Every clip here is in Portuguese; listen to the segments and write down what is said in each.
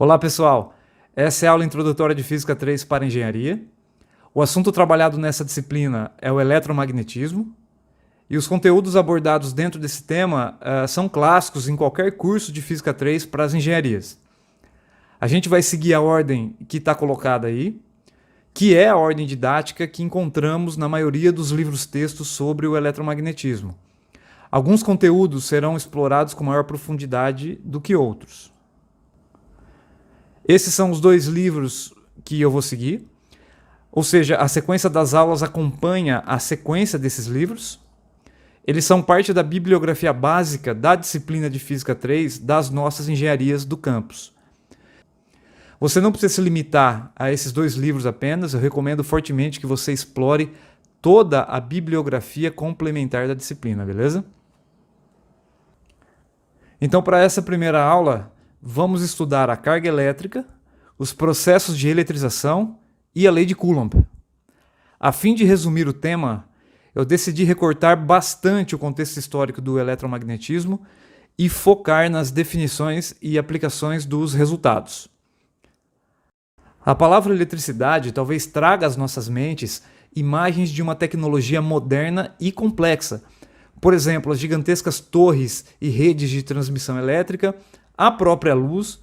Olá pessoal, essa é a aula introdutória de Física 3 para Engenharia. O assunto trabalhado nessa disciplina é o eletromagnetismo e os conteúdos abordados dentro desse tema são clássicos em qualquer curso de Física 3 para as engenharias. A gente vai seguir a ordem que está colocada aí, que é a ordem didática que encontramos na maioria dos livros-textos sobre o eletromagnetismo. Alguns conteúdos serão explorados com maior profundidade do que outros. Esses são os dois livros que eu vou seguir, ou seja, a sequência das aulas acompanha a sequência desses livros. Eles são parte da bibliografia básica da disciplina de Física 3 das nossas engenharias do campus. Você não precisa se limitar a esses dois livros apenas, eu recomendo fortemente que você explore toda a bibliografia complementar da disciplina, beleza? Então, para essa primeira aula, vamos estudar a carga elétrica, os processos de eletrização e a lei de Coulomb. A fim de resumir o tema, eu decidi recortar bastante o contexto histórico do eletromagnetismo e focar nas definições e aplicações dos resultados. A palavra eletricidade talvez traga às nossas mentes imagens de uma tecnologia moderna e complexa. Por exemplo, as gigantescas torres e redes de transmissão elétrica, a própria luz,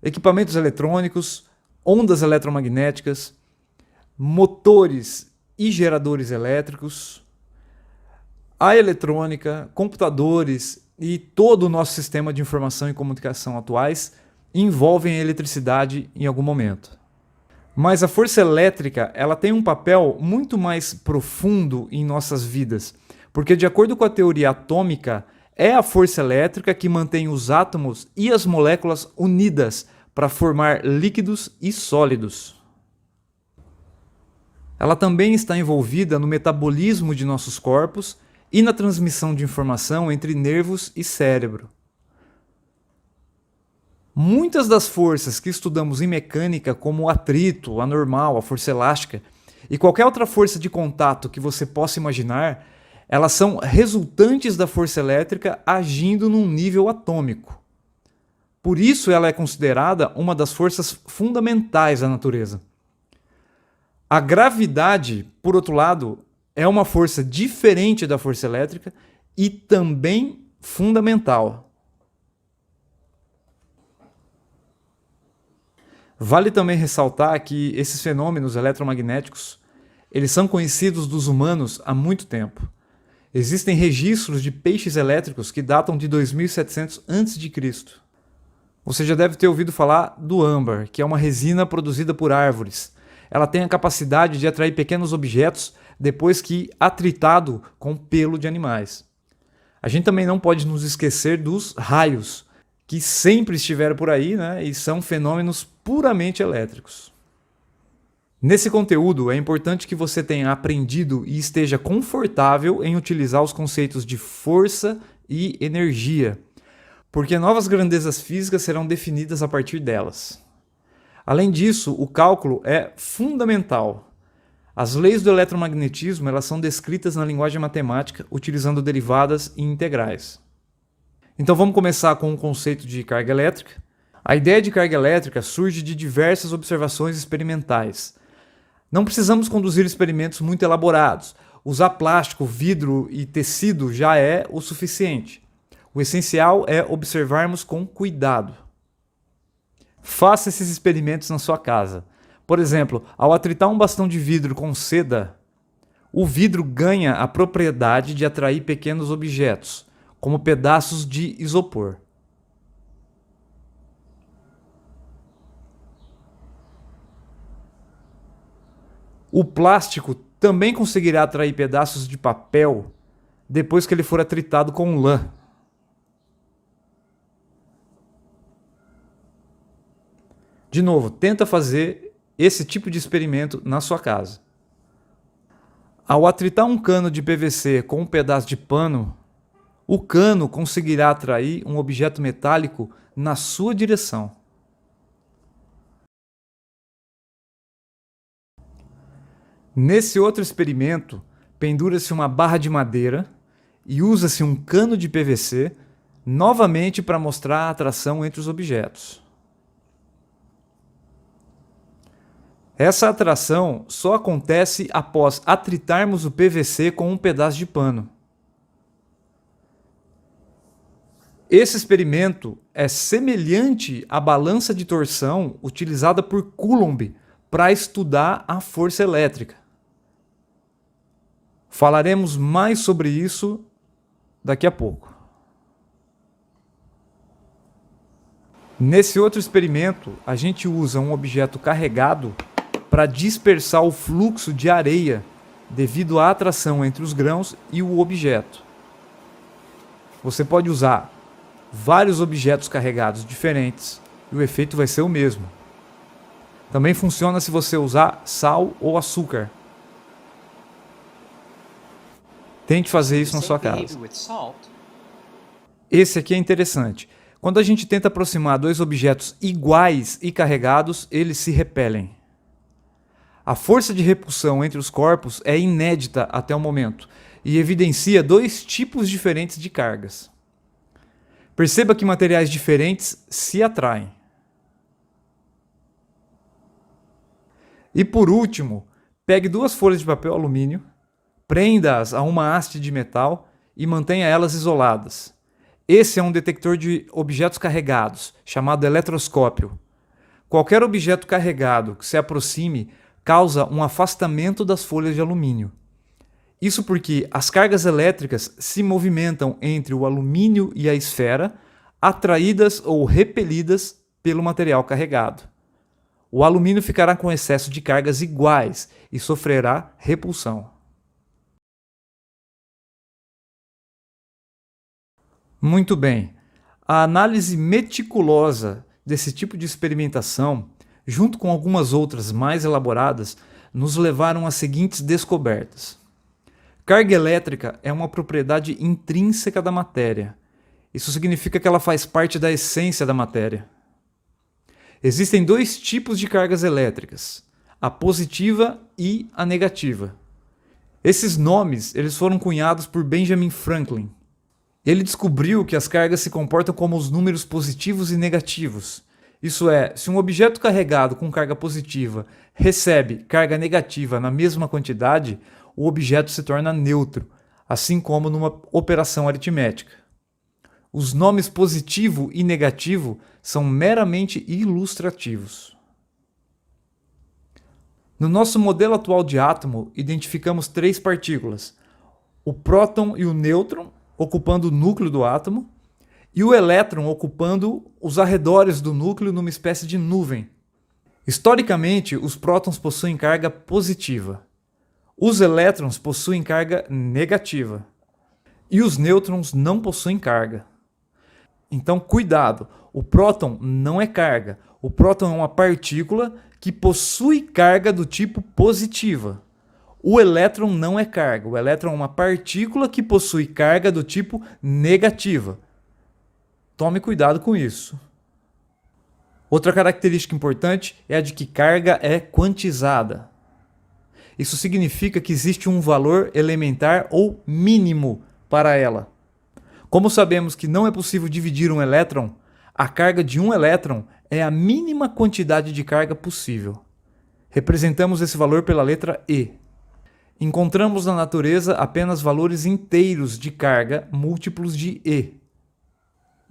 equipamentos eletrônicos, ondas eletromagnéticas, motores e geradores elétricos, a eletrônica, computadores e todo o nosso sistema de informação e comunicação atuais envolvem a eletricidade em algum momento. Mas a força elétrica, ela tem um papel muito mais profundo em nossas vidas, porque de acordo com a teoria atômica, é a força elétrica que mantém os átomos e as moléculas unidas para formar líquidos e sólidos. Ela também está envolvida no metabolismo de nossos corpos e na transmissão de informação entre nervos e cérebro. Muitas das forças que estudamos em mecânica, como o atrito, o anormal, a força elástica e qualquer outra força de contato que você possa imaginar, elas são resultantes da força elétrica agindo num nível atômico. Por isso ela é considerada uma das forças fundamentais da natureza. A gravidade, por outro lado, é uma força diferente da força elétrica e também fundamental. Vale também ressaltar que esses fenômenos eletromagnéticos, eles são conhecidos dos humanos há muito tempo. Existem registros de peixes elétricos que datam de 2700 a.C. Você já deve ter ouvido falar do âmbar, que é uma resina produzida por árvores. Ela tem a capacidade de atrair pequenos objetos depois que atritado com pelo de animais. A gente também não pode nos esquecer dos raios, que sempre estiveram por aí, né, e são fenômenos puramente elétricos. Nesse conteúdo, é importante que você tenha aprendido e esteja confortável em utilizar os conceitos de força e energia, porque novas grandezas físicas serão definidas a partir delas. Além disso, o cálculo é fundamental. As leis do eletromagnetismo elas são descritas na linguagem matemática utilizando derivadas e integrais. Então vamos começar com o conceito de carga elétrica. A ideia de carga elétrica surge de diversas observações experimentais. Não precisamos conduzir experimentos muito elaborados. Usar plástico, vidro e tecido já é o suficiente. O essencial é observarmos com cuidado. Faça esses experimentos na sua casa. Por exemplo, ao atritar um bastão de vidro com seda, o vidro ganha a propriedade de atrair pequenos objetos, como pedaços de isopor. O plástico também conseguirá atrair pedaços de papel depois que ele for atritado com lã. De novo, tenta fazer esse tipo de experimento na sua casa. Ao atritar um cano de PVC com um pedaço de pano, o cano conseguirá atrair um objeto metálico na sua direção. Nesse outro experimento, pendura-se uma barra de madeira e usa-se um cano de PVC novamente para mostrar a atração entre os objetos. Essa atração só acontece após atritarmos o PVC com um pedaço de pano. Esse experimento é semelhante à balança de torção utilizada por Coulomb para estudar a força elétrica. Falaremos mais sobre isso daqui a pouco. Nesse outro experimento, a gente usa um objeto carregado para dispersar o fluxo de areia devido à atração entre os grãos e o objeto. Você pode usar vários objetos carregados diferentes e o efeito vai ser o mesmo. Também funciona se você usar sal ou açúcar. Tente fazer isso na sua casa. Esse aqui é interessante. Quando a gente tenta aproximar dois objetos iguais e carregados, eles se repelem. A força de repulsão entre os corpos é inédita até o momento e evidencia dois tipos diferentes de cargas. Perceba que materiais diferentes se atraem. E por último, pegue duas folhas de papel alumínio, prenda-as a uma haste de metal e mantenha elas isoladas. Esse é um detector de objetos carregados, chamado eletroscópio. Qualquer objeto carregado que se aproxime causa um afastamento das folhas de alumínio. Isso porque as cargas elétricas se movimentam entre o alumínio e a esfera, atraídas ou repelidas pelo material carregado. O alumínio ficará com excesso de cargas iguais e sofrerá repulsão. Muito bem. A análise meticulosa desse tipo de experimentação, junto com algumas outras mais elaboradas, nos levaram às seguintes descobertas. Carga elétrica é uma propriedade intrínseca da matéria. Isso significa que ela faz parte da essência da matéria. Existem dois tipos de cargas elétricas, a positiva e a negativa. Esses nomes eles foram cunhados por Benjamin Franklin. Ele descobriu que as cargas se comportam como os números positivos e negativos. Isso é, se um objeto carregado com carga positiva recebe carga negativa na mesma quantidade, o objeto se torna neutro, assim como numa operação aritmética. Os nomes positivo e negativo são meramente ilustrativos. No nosso modelo atual de átomo, identificamos três partículas: o próton e o nêutron, ocupando o núcleo do átomo, e o elétron ocupando os arredores do núcleo numa espécie de nuvem. Historicamente, os prótons possuem carga positiva. Os elétrons possuem carga negativa. E os nêutrons não possuem carga. Então, cuidado, o próton não é carga. O próton é uma partícula que possui carga do tipo positiva. O elétron não é carga. O elétron é uma partícula que possui carga do tipo negativa. Tome cuidado com isso. Outra característica importante é a de que carga é quantizada. Isso significa que existe um valor elementar ou mínimo para ela. Como sabemos que não é possível dividir um elétron, a carga de um elétron é a mínima quantidade de carga possível. Representamos esse valor pela letra E. Encontramos na natureza apenas valores inteiros de carga múltiplos de E.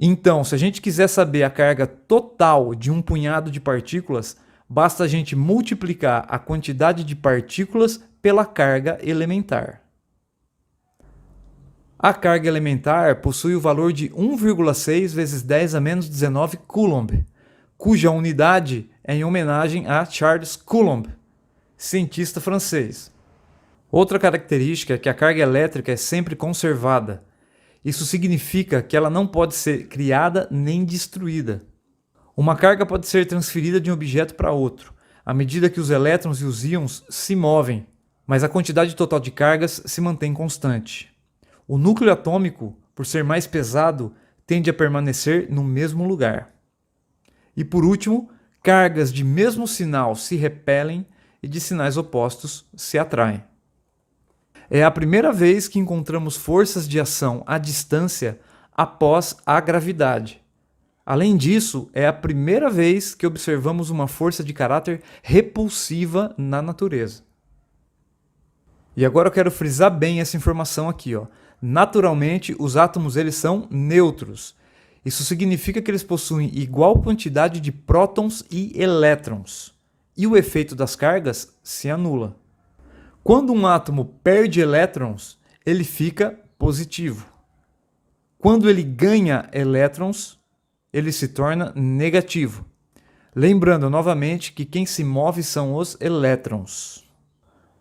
Então, se a gente quiser saber a carga total de um punhado de partículas, basta a gente multiplicar a quantidade de partículas pela carga elementar. A carga elementar possui o valor de 1,6 vezes 10 a menos 19 Coulomb, cuja unidade é em homenagem a Charles Coulomb, cientista francês. Outra característica é que a carga elétrica é sempre conservada. Isso significa que ela não pode ser criada nem destruída. Uma carga pode ser transferida de um objeto para outro, à medida que os elétrons e os íons se movem, mas a quantidade total de cargas se mantém constante. O núcleo atômico, por ser mais pesado, tende a permanecer no mesmo lugar. E por último, cargas de mesmo sinal se repelem e de sinais opostos se atraem. É a primeira vez que encontramos forças de ação à distância após a gravidade. Além disso, é a primeira vez que observamos uma força de caráter repulsiva na natureza. E agora eu quero frisar bem essa informação aqui, ó. Naturalmente, os átomos eles são neutros. Isso significa que eles possuem igual quantidade de prótons e elétrons. E o efeito das cargas se anula. Quando um átomo perde elétrons, ele fica positivo. Quando ele ganha elétrons, ele se torna negativo. Lembrando novamente que quem se move são os elétrons.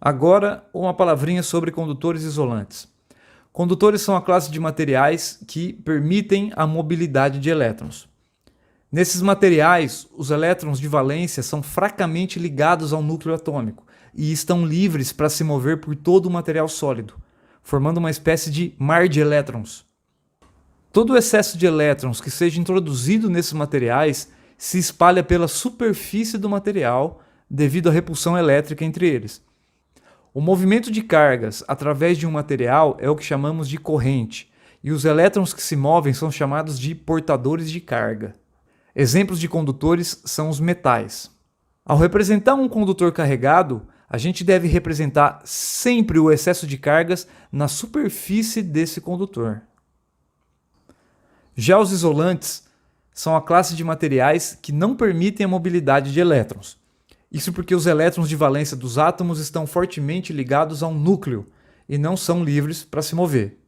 Agora, uma palavrinha sobre condutores isolantes. Condutores são a classe de materiais que permitem a mobilidade de elétrons. Nesses materiais, os elétrons de valência são fracamente ligados ao núcleo atômico e estão livres para se mover por todo o material sólido, formando uma espécie de mar de elétrons. Todo o excesso de elétrons que seja introduzido nesses materiais se espalha pela superfície do material devido à repulsão elétrica entre eles. O movimento de cargas através de um material é o que chamamos de corrente, e os elétrons que se movem são chamados de portadores de carga. Exemplos de condutores são os metais. Ao representar um condutor carregado, a gente deve representar sempre o excesso de cargas na superfície desse condutor. Já os isolantes são a classe de materiais que não permitem a mobilidade de elétrons. Isso porque os elétrons de valência dos átomos estão fortemente ligados a um núcleo e não são livres para se mover.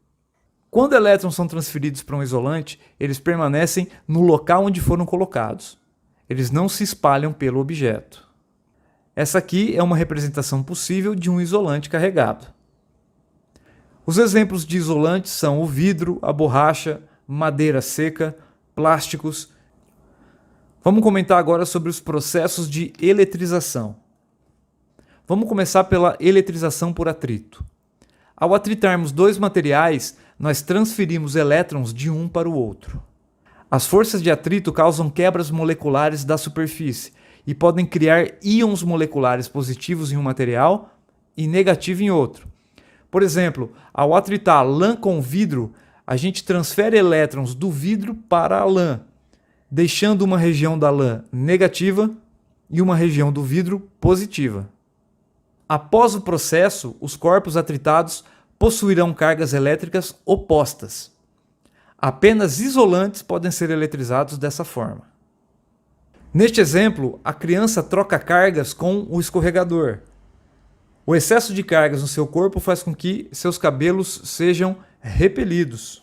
Quando elétrons são transferidos para um isolante, eles permanecem no local onde foram colocados. Eles não se espalham pelo objeto. Essa aqui é uma representação possível de um isolante carregado. Os exemplos de isolantes são o vidro, a borracha, madeira seca, plásticos. Vamos comentar agora sobre os processos de eletrização. Vamos começar pela eletrização por atrito. Ao atritarmos dois materiais, nós transferimos elétrons de um para o outro. As forças de atrito causam quebras moleculares da superfície e podem criar íons moleculares positivos em um material e negativo em outro. Por exemplo, ao atritar lã com vidro, a gente transfere elétrons do vidro para a lã, deixando uma região da lã negativa e uma região do vidro positiva. Após o processo, os corpos atritados possuirão cargas elétricas opostas. Apenas isolantes podem ser eletrizados dessa forma. Neste exemplo, a criança troca cargas com o escorregador. O excesso de cargas no seu corpo faz com que seus cabelos sejam repelidos.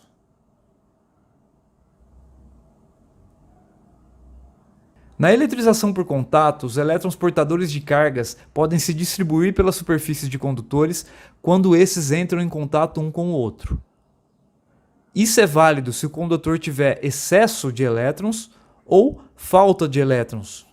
Na eletrização por contato, os elétrons portadores de cargas podem se distribuir pela superfície de condutores quando esses entram em contato um com o outro. Isso é válido se o condutor tiver excesso de elétrons ou falta de elétrons.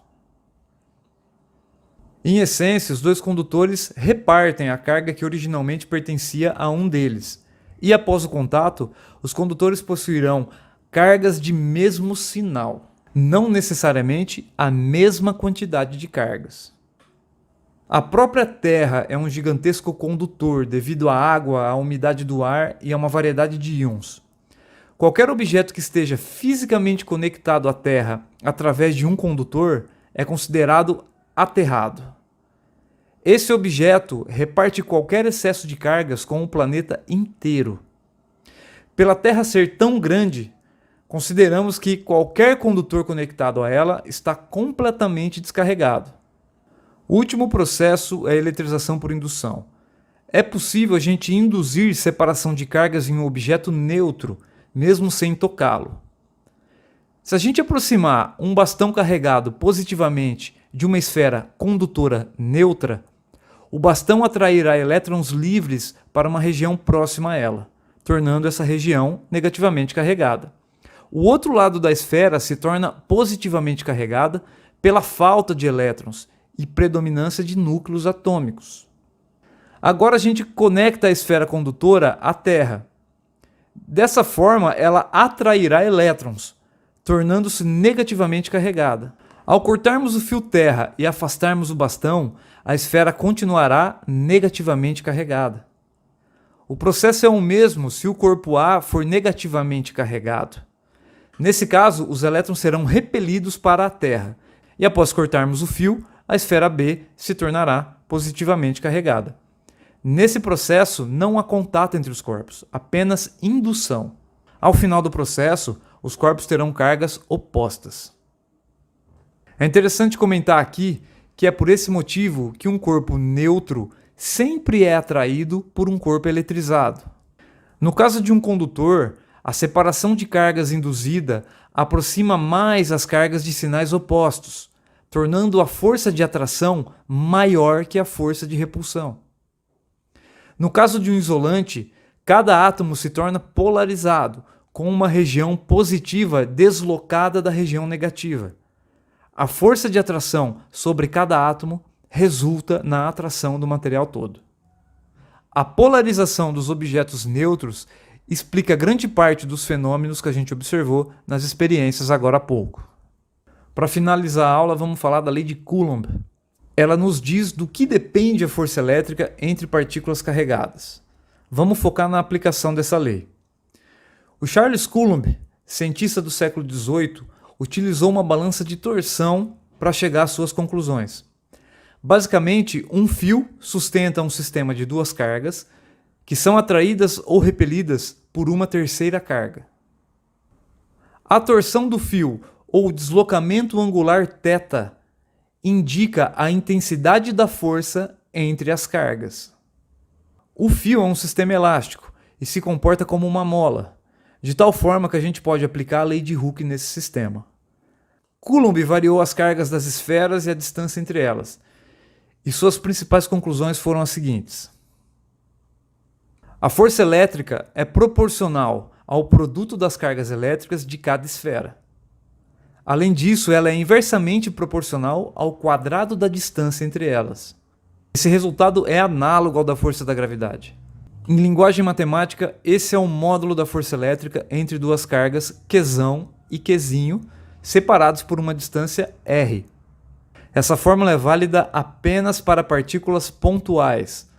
Em essência, os dois condutores repartem a carga que originalmente pertencia a um deles. E após o contato, os condutores possuirão cargas de mesmo sinal, não necessariamente a mesma quantidade de cargas. A própria Terra é um gigantesco condutor devido à água, à umidade do ar e a uma variedade de íons. Qualquer objeto que esteja fisicamente conectado à Terra através de um condutor é considerado aterrado. Esse objeto reparte qualquer excesso de cargas com o planeta inteiro. Pela Terra ser tão grande, consideramos que qualquer condutor conectado a ela está completamente descarregado. O último processo é a eletrização por indução. É possível a gente induzir separação de cargas em um objeto neutro, mesmo sem tocá-lo. Se a gente aproximar um bastão carregado positivamente de uma esfera condutora neutra, o bastão atrairá elétrons livres para uma região próxima a ela, tornando essa região negativamente carregada. O outro lado da esfera se torna positivamente carregada pela falta de elétrons e predominância de núcleos atômicos. Agora a gente conecta a esfera condutora à Terra. Dessa forma, ela atrairá elétrons, tornando-se negativamente carregada. Ao cortarmos o fio terra e afastarmos o bastão, a esfera continuará negativamente carregada. O processo é o mesmo se o corpo A for negativamente carregado. Nesse caso, os elétrons serão repelidos para a Terra, e após cortarmos o fio, a esfera B se tornará positivamente carregada. Nesse processo, não há contato entre os corpos, apenas indução. Ao final do processo, os corpos terão cargas opostas. É interessante comentar aqui que é por esse motivo que um corpo neutro sempre é atraído por um corpo eletrizado. No caso de um condutor, a separação de cargas induzida aproxima mais as cargas de sinais opostos, tornando a força de atração maior que a força de repulsão. No caso de um isolante, cada átomo se torna polarizado, com uma região positiva deslocada da região negativa. A força de atração sobre cada átomo resulta na atração do material todo. A polarização dos objetos neutros explica grande parte dos fenômenos que a gente observou nas experiências agora há pouco. Para finalizar a aula, vamos falar da lei de Coulomb. Ela nos diz do que depende a força elétrica entre partículas carregadas. Vamos focar na aplicação dessa lei. O Charles Coulomb, cientista do século XVIII, utilizou uma balança de torção para chegar às suas conclusões. Basicamente, um fio sustenta um sistema de duas cargas que são atraídas ou repelidas por uma terceira carga. A torção do fio ou deslocamento angular θ indica a intensidade da força entre as cargas. O fio é um sistema elástico e se comporta como uma mola, de tal forma que a gente pode aplicar a lei de Hooke nesse sistema. Coulomb variou as cargas das esferas e a distância entre elas, e suas principais conclusões foram as seguintes. A força elétrica é proporcional ao produto das cargas elétricas de cada esfera. Além disso, ela é inversamente proporcional ao quadrado da distância entre elas. Esse resultado é análogo ao da força da gravidade. Em linguagem matemática, esse é o módulo da força elétrica entre duas cargas Qzão e Qzinho, separados por uma distância r. Essa fórmula é válida apenas para partículas pontuais,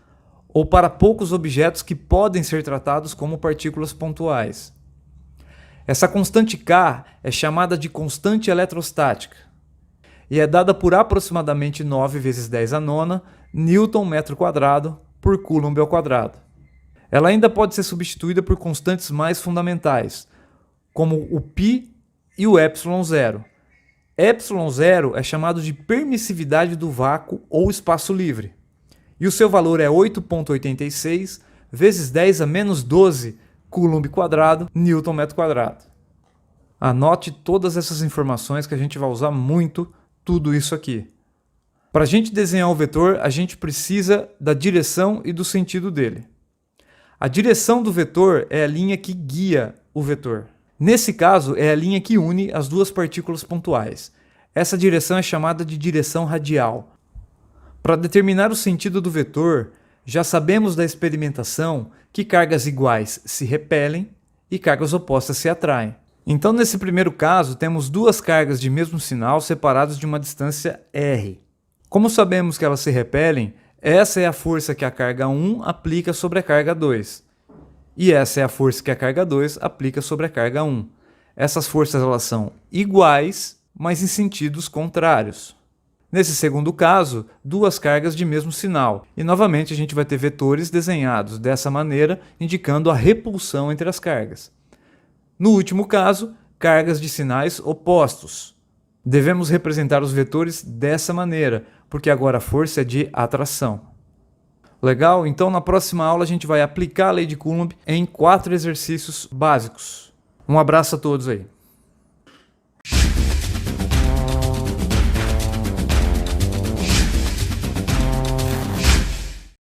ou para poucos objetos que podem ser tratados como partículas pontuais. Essa constante K é chamada de constante eletrostática e é dada por aproximadamente 9 vezes 10 a nona Newton metro quadrado por Coulomb ao quadrado. Ela ainda pode ser substituída por constantes mais fundamentais, como o π e o ε0. ε0 é chamado de permissividade do vácuo ou espaço livre, e o seu valor é 8,86 vezes 10 a menos 12 Coulomb quadrado, Newton metro quadrado. Anote todas essas informações que a gente vai usar muito tudo isso aqui. Para a gente desenhar o vetor, a gente precisa da direção e do sentido dele. A direção do vetor é a linha que guia o vetor. Nesse caso, é a linha que une as duas partículas pontuais. Essa direção é chamada de direção radial. Para determinar o sentido do vetor, já sabemos da experimentação que cargas iguais se repelem e cargas opostas se atraem. Então, nesse primeiro caso, temos duas cargas de mesmo sinal separadas de uma distância r. Como sabemos que elas se repelem, essa é a força que a carga 1 aplica sobre a carga 2. E essa é a força que a carga 2 aplica sobre a carga 1. Essas forças elas são iguais, mas em sentidos contrários. Nesse segundo caso, duas cargas de mesmo sinal. E novamente a gente vai ter vetores desenhados dessa maneira, indicando a repulsão entre as cargas. No último caso, cargas de sinais opostos. Devemos representar os vetores dessa maneira, porque agora a força é de atração. Legal? Então na próxima aula a gente vai aplicar a lei de Coulomb em 4 exercícios básicos. Um abraço a todos aí.